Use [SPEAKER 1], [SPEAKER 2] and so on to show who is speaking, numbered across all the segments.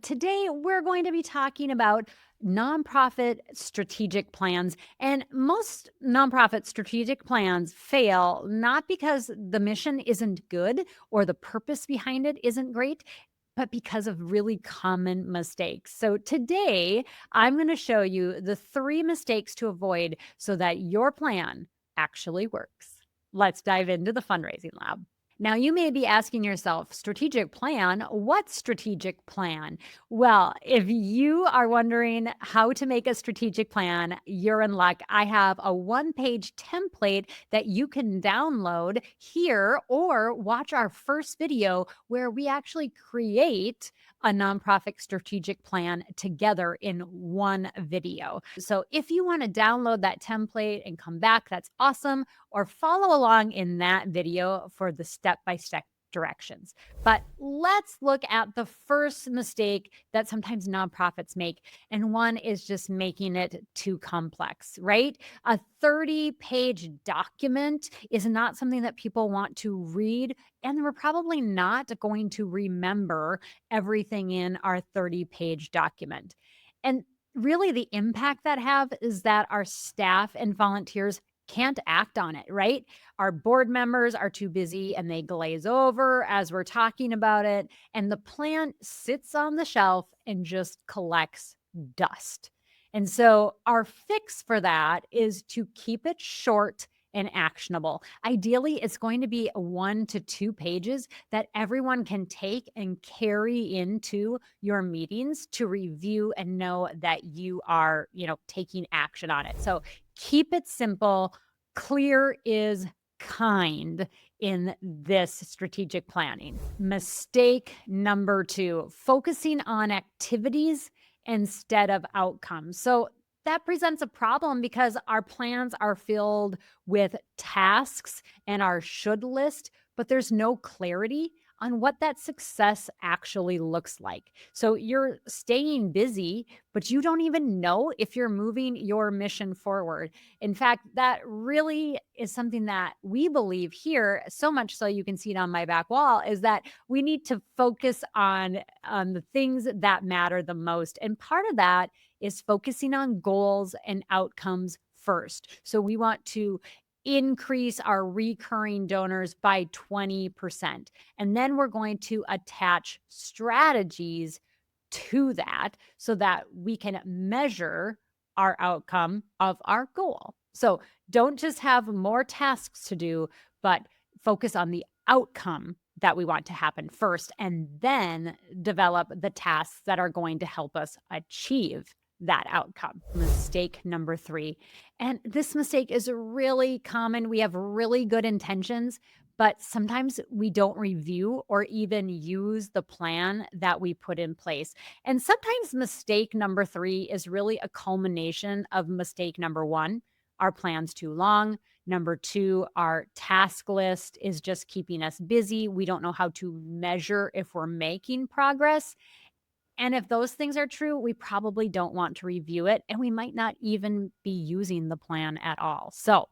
[SPEAKER 1] Today, we're going to be talking about nonprofit strategic plans. And most nonprofit strategic plans fail not because the mission isn't good or the purpose behind it isn't great, but because of really common mistakes. So, today, I'm going to show you the 3 mistakes to avoid so that your plan actually works. Let's dive into the fundraising lab. Now, you may be asking yourself, strategic plan? What strategic plan? Well, if you are wondering how to make a strategic plan, you're in luck. I have a 1 page template that you can download here or watch our first video where we actually create a nonprofit strategic plan together in one video. So if you want to download that template and come back, that's awesome, or follow along in that video for the step-by-step directions. But let's look at the first mistake that sometimes nonprofits make. And one is just making it too complex, right? A 30-page document is not something that people want to read. And we're probably not going to remember everything in our 30-page document. And really, the impact that have is that our staff and volunteers can't act on it, right? Our board members are too busy and they glaze over as we're talking about it. And the plan sits on the shelf and just collects dust. And so, our fix for that is to keep it short and actionable. Ideally, it's going to be 1 to 2 pages that everyone can take and carry into your meetings to review and know that you are, taking action on it. So, keep it simple. Clear is kind in this strategic planning. Mistake number 2, focusing on activities instead of outcomes. So that presents a problem because our plans are filled with tasks and our should list, but there's no clarity on what that success actually looks like. So you're staying busy, but you don't even know if you're moving your mission forward. In fact, that really is something that we believe here, so much so you can see it on my back wall, is that we need to focus on the things that matter the most. And part of that is focusing on goals and outcomes first. So we want to increase our recurring donors by 20%. And then we're going to attach strategies to that so that we can measure our outcome of our goal. So don't just have more tasks to do, but focus on the outcome that we want to happen first, and then develop the tasks that are going to help us achieve that outcome. Mistake number 3. And this mistake is really common. We have really good intentions, but sometimes we don't review or even use the plan that we put in place. And sometimes mistake number 3 is really a culmination of mistake number 1. Our plan's too long. Number 2, our task list is just keeping us busy. We don't know how to measure if we're making progress. And if those things are true, we probably don't want to review it, and we might not even be using the plan at all. So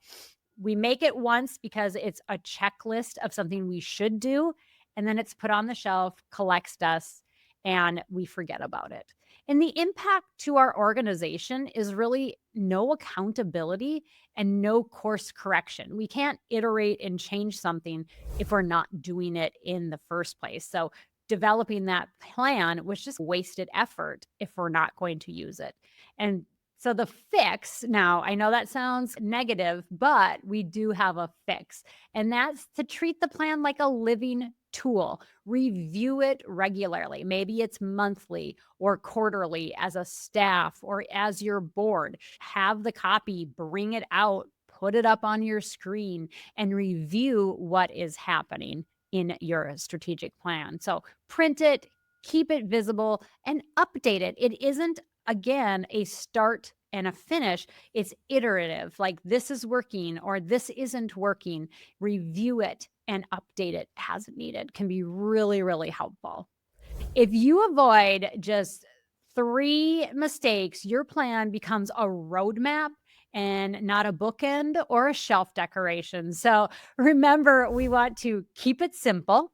[SPEAKER 1] we make it once because it's a checklist of something we should do, and then it's put on the shelf, collects dust, and we forget about it. And the impact to our organization is really no accountability and no course correction. We can't iterate and change something if we're not doing it in the first place. So developing that plan was just wasted effort if we're not going to use it. And so the fix, now I know that sounds negative, but we do have a fix. And that's to treat the plan like a living tool. Review it regularly. Maybe it's monthly or quarterly as a staff or as your board. Have the copy, bring it out, put it up on your screen, and review what is happening in your strategic plan. So print it, keep it visible, and update it. It isn't, again, a start and a finish. It's iterative, like this is working or this isn't working. Review it and update it as needed can be really, really helpful. If you avoid just 3 mistakes, your plan becomes a roadmap and not a bookend or a shelf decoration. So remember, we want to keep it simple,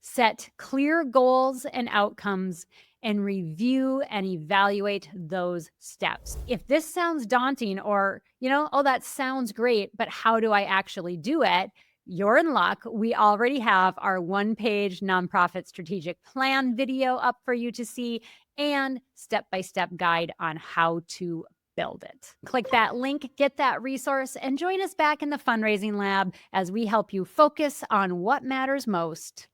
[SPEAKER 1] set clear goals and outcomes, and review and evaluate those steps. If this sounds daunting or, oh, that sounds great, but how do I actually do it? You're in luck. We already have our one-page nonprofit strategic plan video up for you to see and step-by-step guide on how to build it. Click that link, get that resource, and join us back in the fundraising lab as we help you focus on what matters most.